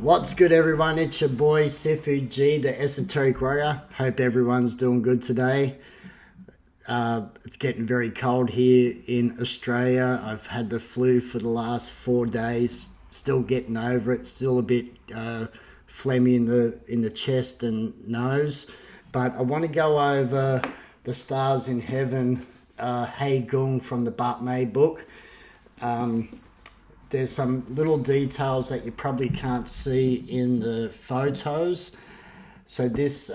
What's good, everyone? It's your boy Sifu G, the Esoteric Warrior. Hope everyone's doing good today. It's getting very cold here in Australia. I've had the flu for the last 4 days. Still getting over it. Still a bit phlegmy in the chest and nose. But I want to go over the stars in heaven. Hei Gong from the Bat May book. There's some little details that you probably can't see in the photos. So this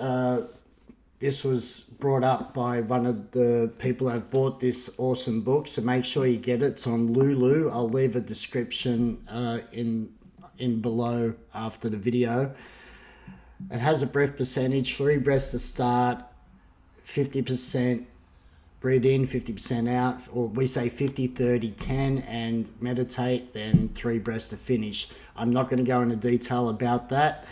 was brought up by one of the people that bought this awesome book. So make sure you get it. It's on Lulu. I'll leave a description in below after the video. It has a breath percentage, 3 breaths to start, 50% breathe in, 50% out, or we say 50, 30, 10, and meditate, then 3 breaths to finish. I'm not going to go into detail about that.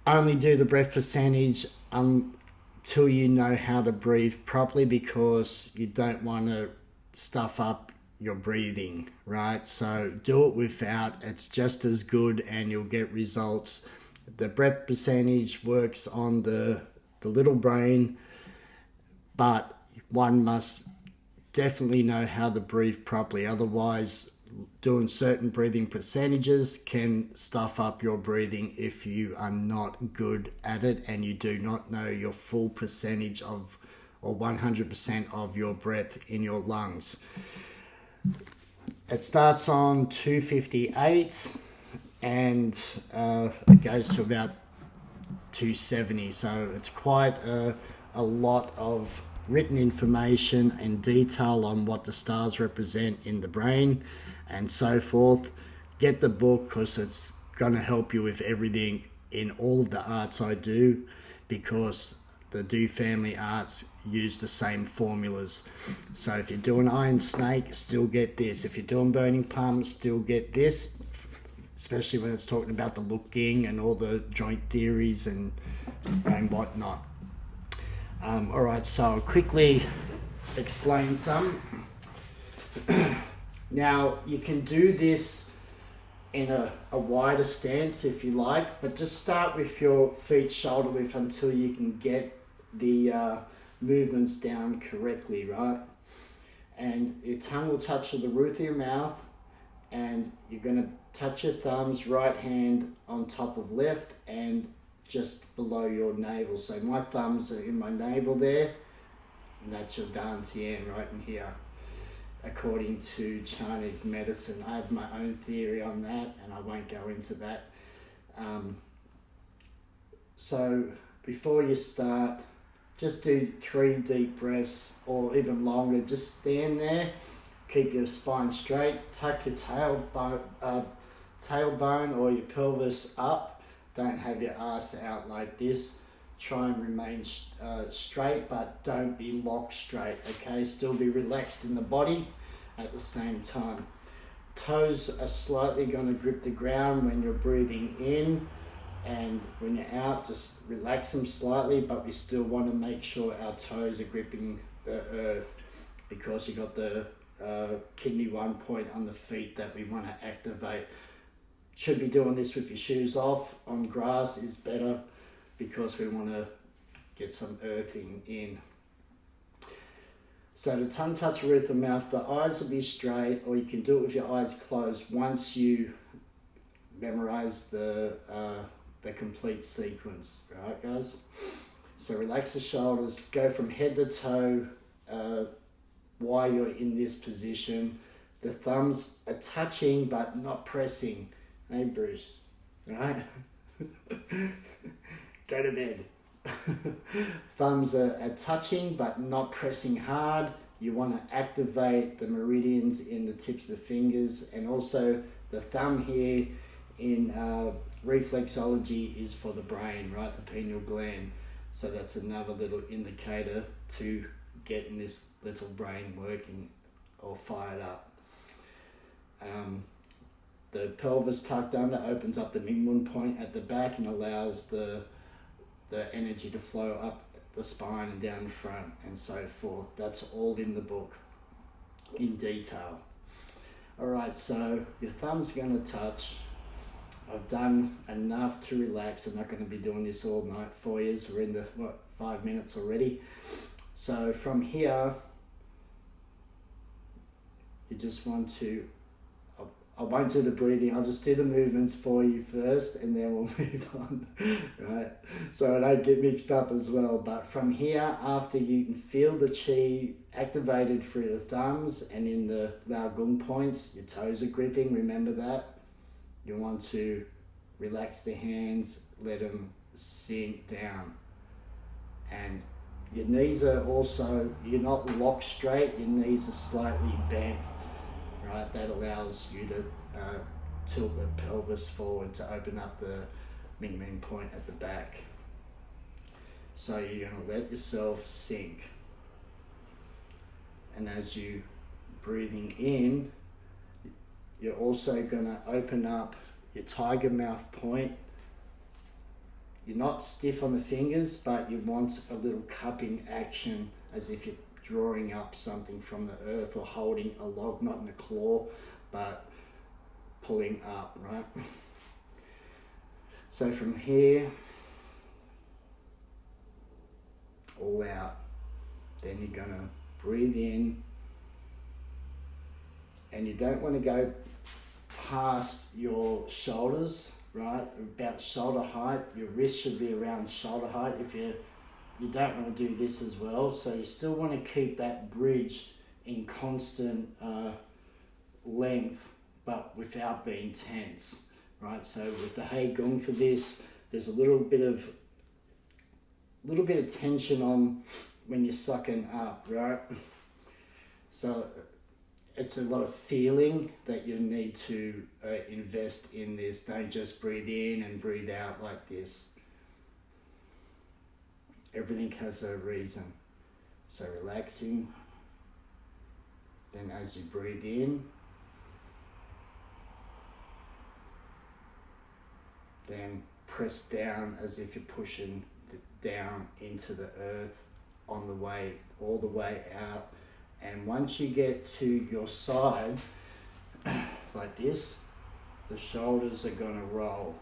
Only do the breath percentage until you know how to breathe properly, because you don't want to stuff up your breathing, right? So do it without. It's just as good and you'll get results. The breath percentage works on the little brain, but one must definitely know how to breathe properly. Otherwise, doing certain breathing percentages can stuff up your breathing if you are not good at it and you do not know your full percentage of, or 100% of your breath in your lungs. It starts on 258 and it goes to about 270. So it's quite a lot of written information and detail on what the stars represent in the brain and so forth. Get the book, because it's going to help you with everything in all of the arts I do, because the Do family arts use the same formulas. So if you're doing Iron Snake, still get this. If you're doing Burning Palm, still get this, especially when it's talking about the looking and all the joint theories and whatnot. All right, so I'll quickly explain some. Now, you can do this in a wider stance if you like, but just start with your feet shoulder width until you can get the movements down correctly, right? And your tongue will touch the roof of your mouth, and you're going to touch your thumbs, right hand on top of left, and just below your navel. So my thumbs are in my navel there, and that's your dantian right in here, according to Chinese medicine. I have my own theory on that, and I won't go into that. So before you start, just do 3 deep breaths, or even longer. Just stand there, keep your spine straight, tuck your tailbone or your pelvis up. Don't have your ass out like this. Try and remain straight, but don't be locked straight, okay? Still be relaxed in the body at the same time. Toes are slightly going to grip the ground when you're breathing in, and when you're out, just relax them slightly, but we still want to make sure our toes are gripping the earth, because you've got the kidney 1 point on the feet that we want to activate. Should be doing this with your shoes off. On grass is better, because we want to get some earthing in. So the tongue touch the roof of the mouth, the eyes will be straight, or you can do it with your eyes closed once you memorize the complete sequence, right guys? So relax the shoulders, go from head to toe while you're in this position. The thumbs are touching but not pressing. Hey Bruce, right? Go to bed. Thumbs are touching but not pressing hard. You want to activate the meridians in the tips of the fingers, and also the thumb here in reflexology is for the brain, right? The pineal gland. So that's another little indicator to getting this little brain working or fired up. The pelvis tucked under opens up the Mingmun point at the back and allows the energy to flow up the spine and down the front and so forth. That's all in the book in detail. All right, so your thumb's going to touch I've done enough to relax. I'm not going to be doing this all night for you. We're in the, 5 minutes already. So from here, you just want to, I won't do the breathing, I'll just do the movements for you first and then we'll move on, right? So I don't get mixed up as well. But from here, after you can feel the chi activated through the thumbs and in the Lao Gong points, your toes are gripping, remember that. You want to relax the hands, let them sink down. And your knees are also, you're not locked straight, your knees are slightly bent. Right, that allows you to tilt the pelvis forward to open up the Ming Men point at the back. So you're going to let yourself sink. And as you breathing in, you're also going to open up your tiger mouth point. You're not stiff on the fingers, but you want a little cupping action as if you're drawing up something from the earth or holding a log, not in the claw, but pulling up, right? So from here, all out. Then you're gonna breathe in, and you don't want to go past your shoulders, right? About shoulder height. Your wrist should be around shoulder height. If you don't want to do this as well, so you still want to keep that bridge in constant length, but without being tense, right? So with the Hei Gong for this, there's a little bit of tension on when you're sucking up, right? So it's a lot of feeling that you need to invest in this. Don't just breathe in and breathe out like this. Everything has a reason. So relaxing. Then as you breathe in, then press down as if you're pushing down into the earth on the way, all the way out. And once you get to your side, like this, the shoulders are going to roll.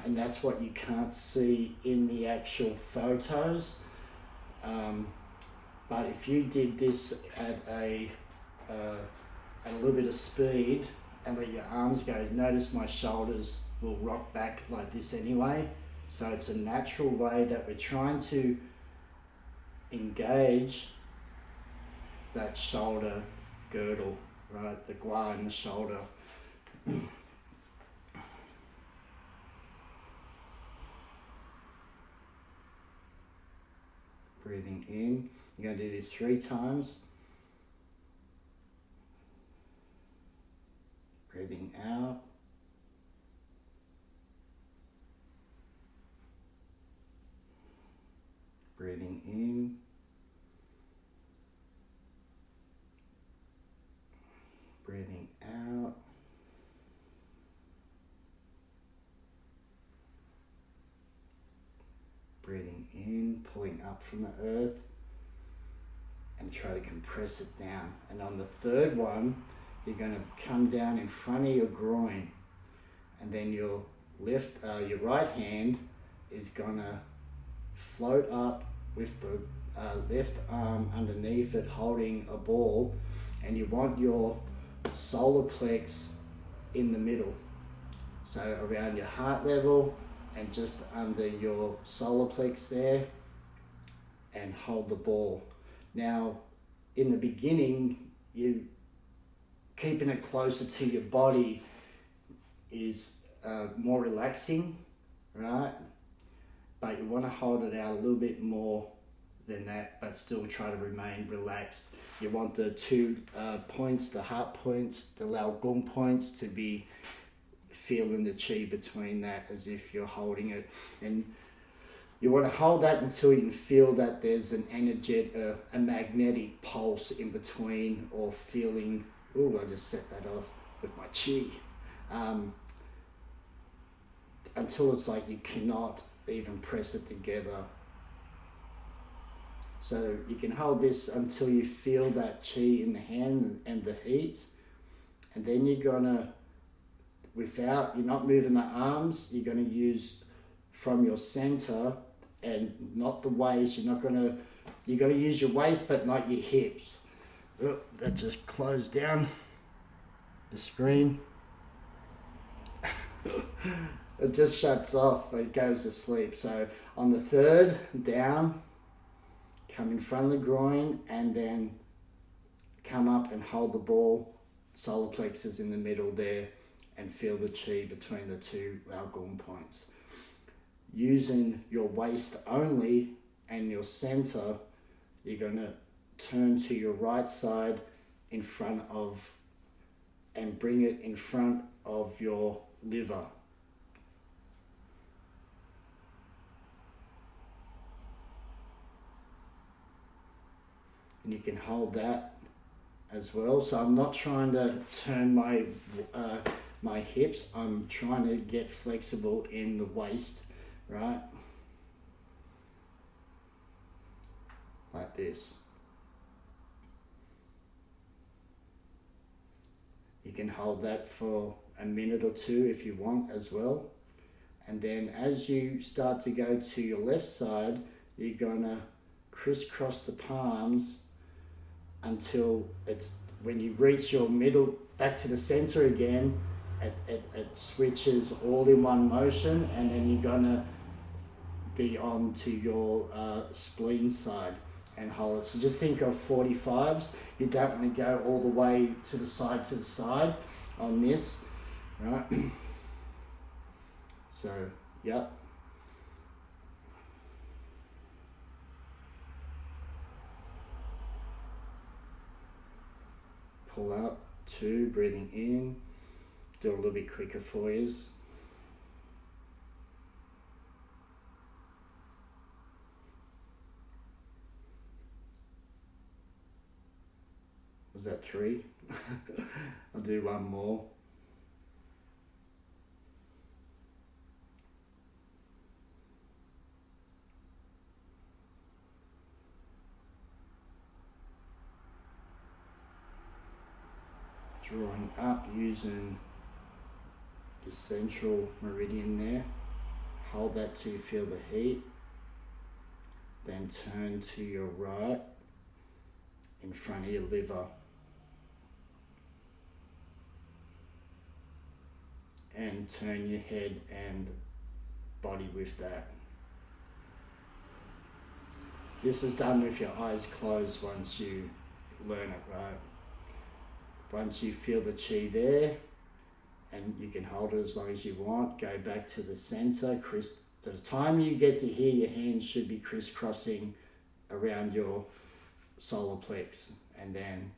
And that's what you can't see in the actual photos. But if you did this at a little bit of speed and let your arms go, notice my shoulders will rock back like this anyway. So it's a natural way that we're trying to engage that shoulder girdle, right? The gua in the shoulder. Breathing in. You're going to do this 3 times. Breathing out. Breathing in. Breathing out. Breathing in, pulling up from the earth, and try to compress it down. And on the third one, you're going to come down in front of your groin, and then your right hand is going to float up with the left arm underneath it holding a ball, and you want your solar plex in the middle, so around your heart level and just under your solar plex there, and hold the ball. Now in the beginning, you keeping it closer to your body is more relaxing, right? But you want to hold it out a little bit more than that, but still try to remain relaxed. You want the 2 points, the heart points, the Lao Gong points, to be feeling the chi between that as if you're holding it. And you want to hold that until you can feel that there's an energetic, a magnetic pulse in between, or feeling, oh, I just set that off with my chi. Until it's like you cannot even press it together. So you can hold this until you feel that chi in the hand and the heat, and then you're gonna you're not moving the arms, you're going to use from your center and not the waist. You're going to use your waist but not your hips. Oh, that just closed down the screen. It just shuts off, it goes to sleep. So on the third, down, come in front of the groin, and then come up and hold the ball, solar plexus in the middle there, and feel the chi between the two Hei Gong points. Using your waist only and your center, you're going to turn to your right side in front of, and bring it in front of your liver. And you can hold that as well. So I'm not trying to turn my hips. I'm trying to get flexible in the waist, right? Like this. You can hold that for a minute or two if you want as well. And then as you start to go to your left side, you're gonna crisscross the palms until when you reach your middle, back to the center again, it switches all in one motion, and then you're gonna be on to your spleen side and hold it. So just think of 45s. You don't want to go all the way to the side on this, right? So, yep. Pull up, 2, breathing in. Do a little bit quicker for you. Was that 3? I'll do one more. Drawing up using the central meridian there. Hold that till you feel the heat. Then turn to your right in front of your liver. And turn your head and body with that. This is done with your eyes closed once you learn it, right? Once you feel the chi there, and you can hold it as long as you want, go back to the center. The time you get to here, your hands should be crisscrossing around your solar plex, and then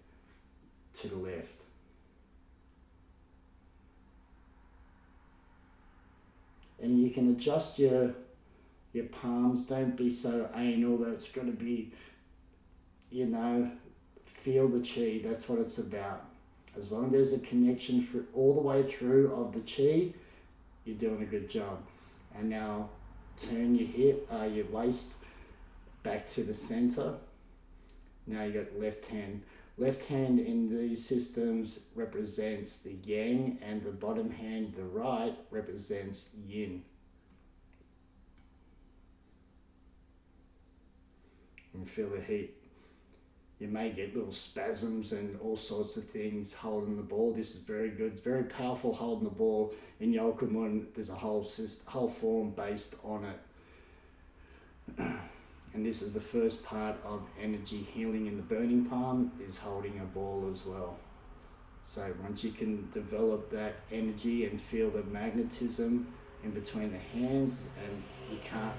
to the left. And you can adjust your palms. Don't be so anal that it's going to be, feel the chi. That's what it's about. As long as there's a connection for all the way through of the chi, you're doing a good job. And now turn your waist back to the center. Now you got left hand. Left hand in these systems represents the yang, and the bottom hand, the right, represents yin. And feel the heat. You may get little spasms and all sorts of things holding the ball. This is very good. It's very powerful holding the ball. In Yokomun, there's a whole form based on it. And this is the first part of energy healing in the burning palm, is holding a ball as well. So once you can develop that energy and feel the magnetism in between the hands, and you can't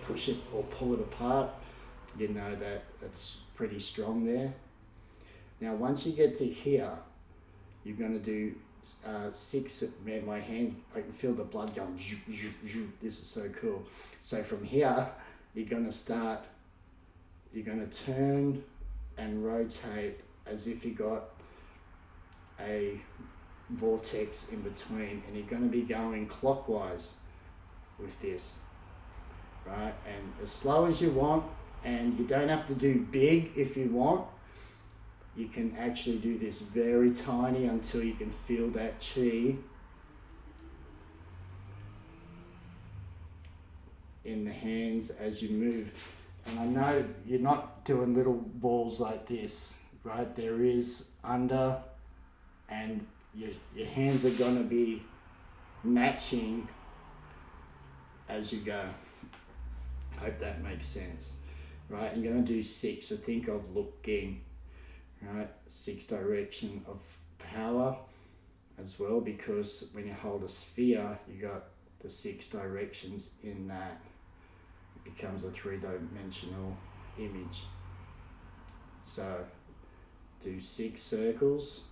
push it or pull it apart, you know that it's pretty strong there. Now once you get to here, you're going to do 6, man, my hands, I can feel the blood going, this is so cool. So from here, you're going to turn and rotate as if you got a vortex in between, and you're going to be going clockwise with this, right? And as slow as you want, and you don't have to do big if you want. You can actually do this very tiny until you can feel that chi in the hands as you move. And I know you're not doing little balls like this, right? There is under, and your hands are going to be matching as you go. Hope that makes sense, right? I'm going to do 6, so think of looking, right? 6 direction of power as well, because when you hold a sphere, you got the 6 directions in that. It becomes a 3-dimensional image. So do 6 circles,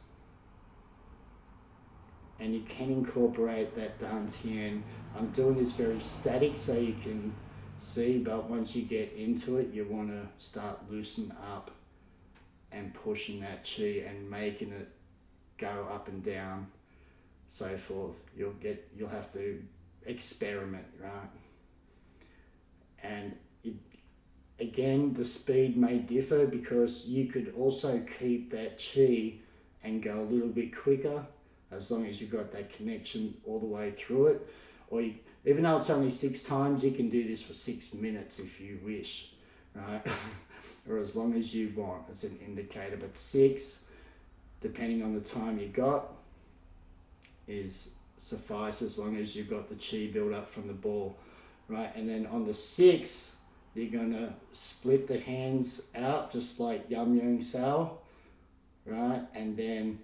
and you can incorporate that dantian. I'm doing this very static so you can see, but once you get into it, you want to start loosening up and pushing that chi and making it go up and down, so forth. You'll have to experiment, right? And again, the speed may differ, because you could also keep that chi and go a little bit quicker, as long as you've got that connection all the way through it. Or even though it's only 6 times, you can do this for 6 minutes if you wish, right? Or as long as you want, as an indicator. But 6, depending on the time you got, is suffice, as long as you've got the chi build up from the ball, right? And then on the 6, you're gonna split the hands out just like Yum Yung Sao, right? And then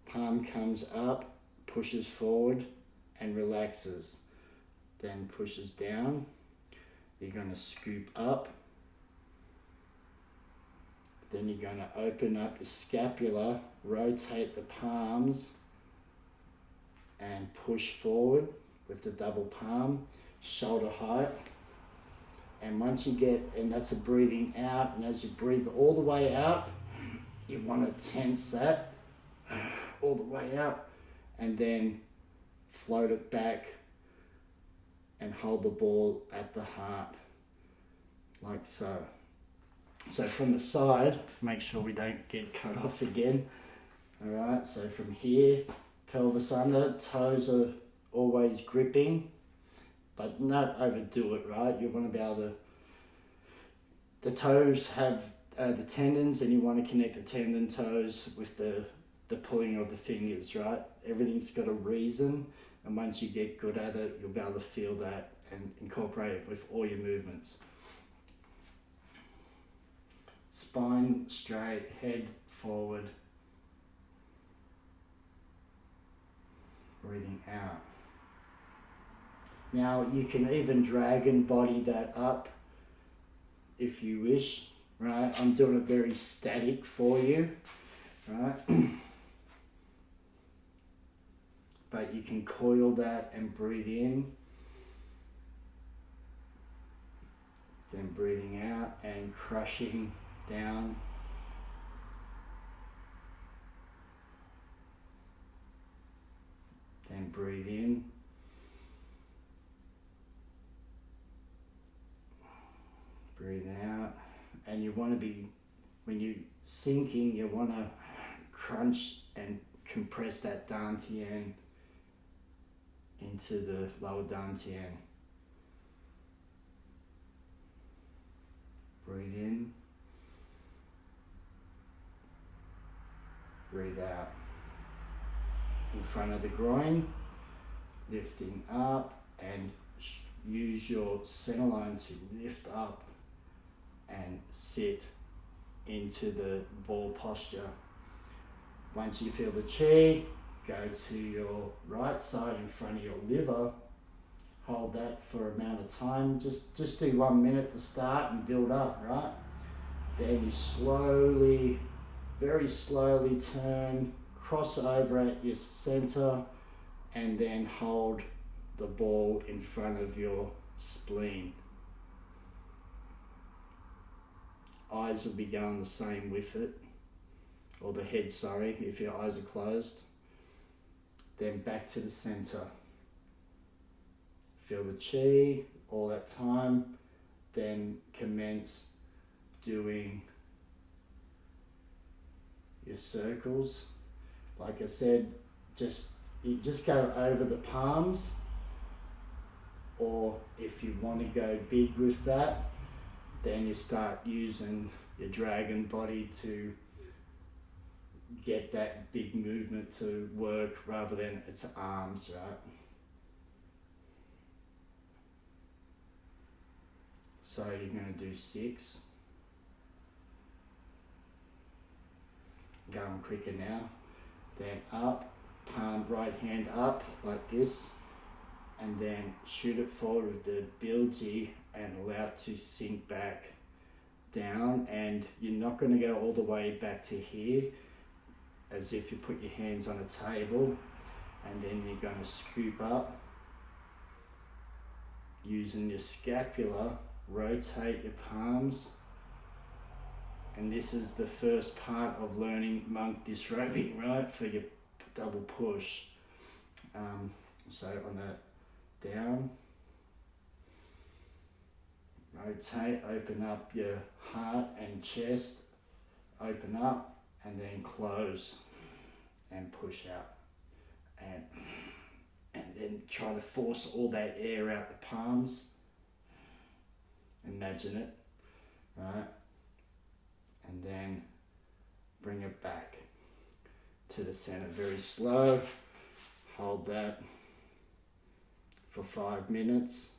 palm comes up, pushes forward and relaxes, then pushes down. You're gonna scoop up, then you're gonna open up your scapula, rotate the palms and push forward with the double palm, shoulder height. And once you get, and that's a breathing out, and as you breathe all the way out, you want to tense that all the way out, and then float it back and hold the ball at the heart, like so. So from the side, make sure we don't get cut off again. All right, so from here, pelvis under, toes are always gripping, but not overdo it, right? You want to be able to, the toes have the tendons, and you want to connect the tendon toes with the pulling of the fingers, right? Everything's got a reason, and once you get good at it, you'll be able to feel that and incorporate it with all your movements. Spine straight, head forward, breathing out. Now you can even dragon body that up if you wish, right? I'm doing it very static for you, right? But you can coil that and breathe in, then breathing out and crushing down. Then breathe in. Breathe out. And you want to be, when you're sinking, you want to crunch and compress that dantian into the lower dantian. Breathe in. Breathe out. In front of the groin, lifting up, and use your center line to lift up and sit into the ball posture. Once you feel the chi, go to your right side in front of your liver. Hold that for an amount of time. Just do 1 minute to start and build up, right? Then you slowly, very slowly turn, cross over at your center, and then hold the ball in front of your spleen. Eyes will be going the same with it, or the head, sorry, if your eyes are closed. Then back to the center. Feel the chi all that time, then commence doing your circles. Like I said, you just go over the palms or if you want to go big with that, then you start using your dragon body to get that big movement to work rather than its arms, right? So you're going to do 6. Going quicker now. Then up, palm right hand up like this, and then shoot it forward with the bilgy and allow it to sink back down. And you're not going to go all the way back to here as if you put your hands on a table, and then you're going to scoop up using your scapula, rotate your palms. And this is the first part of learning monk disrobing, right, for your double push. So on that down, rotate, open up your heart and chest, open up, and then close and push out. And then try to force all that air out the palms. Imagine it, right? And then bring it back to the center, very slow. Hold that for 5 minutes,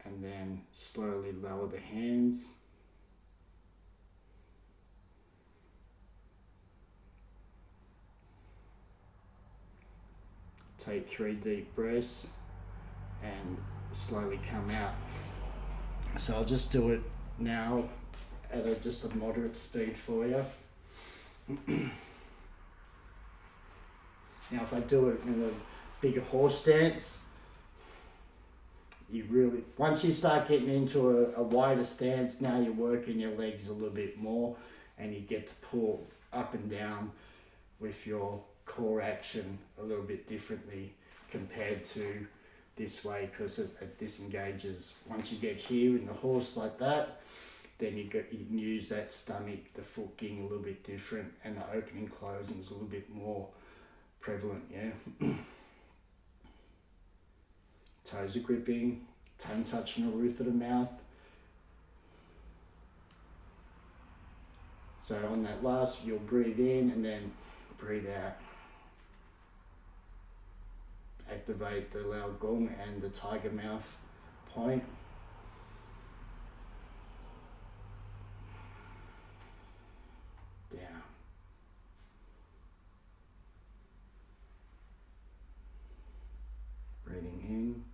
and then slowly lower the hands. Take 3 deep breaths and slowly come out. So I'll just do it now at just a moderate speed for you. Now if I do it in a bigger horse stance, you really, once you start getting into a wider stance, now you're working your legs a little bit more, and you get to pull up and down with your core action a little bit differently compared to this way, because it disengages. Once you get here in the horse like that, then you can use that stomach, the foot ging a little bit different, and the opening closing is a little bit more prevalent, yeah. Toes are gripping, tongue touching the roof of the mouth. So on that last, you'll breathe in and then breathe out. Activate the Hei Gong and the tiger mouth point. Down. Breathing in.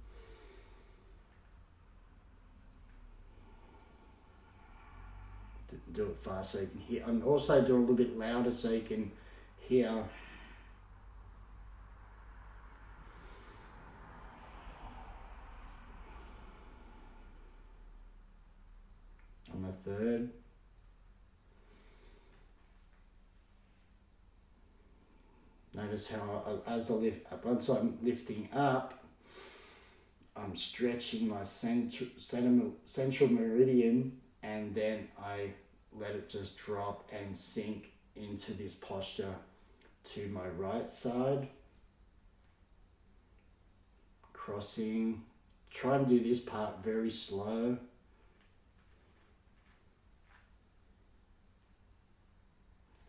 Do it fast so you can hear, and also do it a little bit louder so you can hear. On the third. Notice how as I lift, once I'm lifting up, I'm stretching my central meridian, and then I let it just drop and sink into this posture to my right side. Crossing. Try and do this part very slow.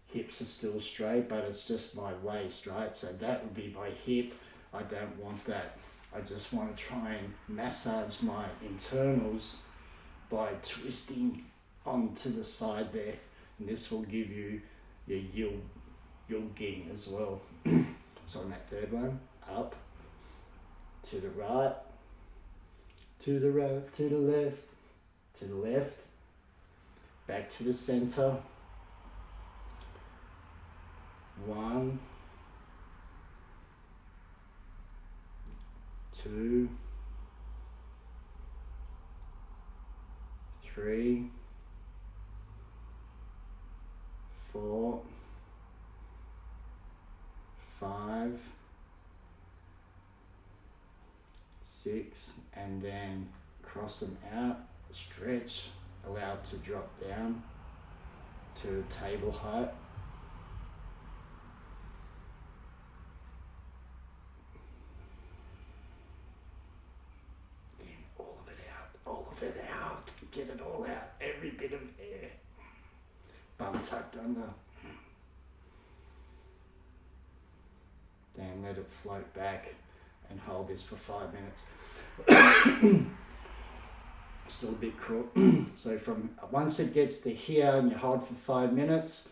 Hips are still straight, but it's just my waist, right? So that would be my hip. I don't want that. I just want to try and massage my internals by twisting onto the side there. And this will give you your yulging as well. So on that third one, up, to the right, to the right, to the left, back to the center. 1, 2, 3, 4, 5, 6, and then cross them out, stretch, allow it to drop down to table height. tucked under. Then let it float back and hold this for 5 minutes. Still a bit crook. So from once it gets to here and you hold for 5 minutes,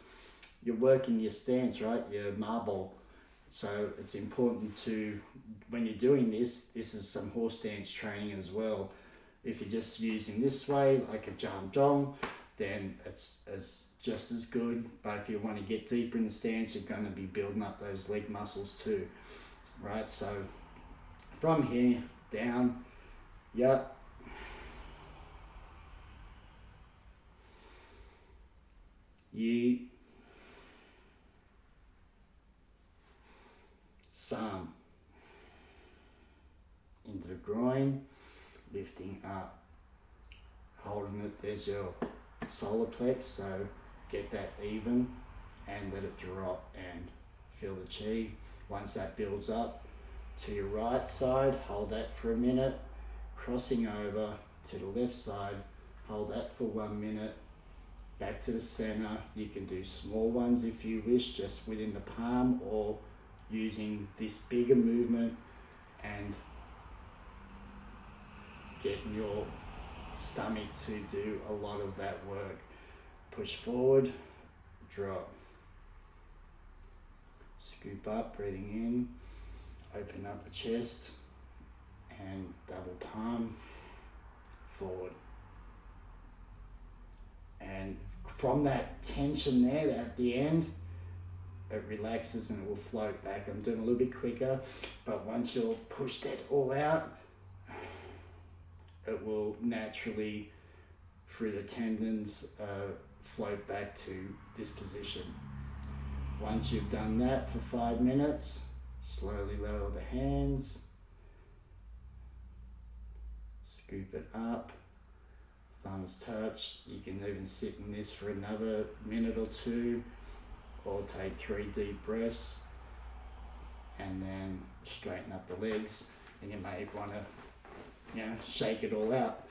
you're working your stance, right? Your marble. So it's important to, when you're doing this is some horse stance training as well. If you're just using this way, like a jam jong, then it's just as good. But if you want to get deeper in the stance, you're going to be building up those leg muscles too, right? So from here down, yep. Yi, Sam, into the groin, lifting up, holding it. There's your solar plex, so get that even and let it drop and feel the chi. Once that builds up to your right side, hold that for a minute, crossing over to the left side, hold that for 1 minute, back to the center. You can do small ones if you wish, just within the palm, or using this bigger movement and getting your stomach to do a lot of that work. Push forward, drop, scoop up, breathing in, open up the chest and double palm forward. And from that tension there at the end, it relaxes and it will float back. I'm doing a little bit quicker, but once you'll push that all out, it will naturally, through the tendons, float back to this position. Once you've done that for 5 minutes, slowly lower the hands, scoop it up, thumbs touch. You can even sit in this for another minute or two, or take 3 deep breaths and then straighten up the legs. And you may want to, shake it all out.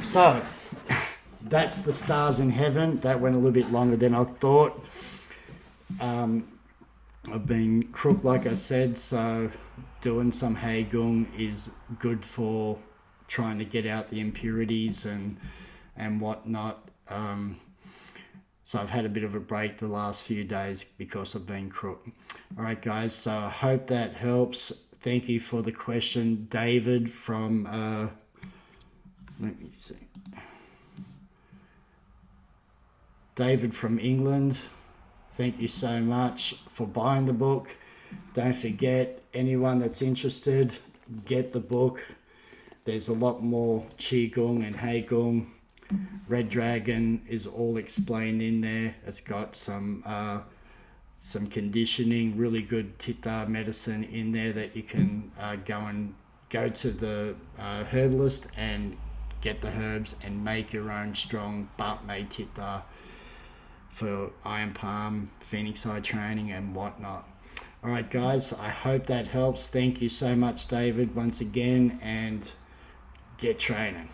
So that's the stars in heaven. That went a little bit longer than I thought. I've been crook, like I said, so doing some Hei Gong is good for trying to get out the impurities and whatnot. So I've had a bit of a break the last few days because I've been crook. All right, guys, so I hope that helps. Thank you for the question, David from, let me see. David from England. Thank you so much for buying the book. Don't forget, anyone that's interested, get the book. There's a lot more Qigong and Hei Gong. Red Dragon is all explained in there. It's got some conditioning, really good Theta medicine in there that you can go to the herbalist and get the herbs and make your own strong but-made Theta for iron palm, phoenix eye training and whatnot. All right, guys, I hope that helps. Thank you so much, David, once again, and get training.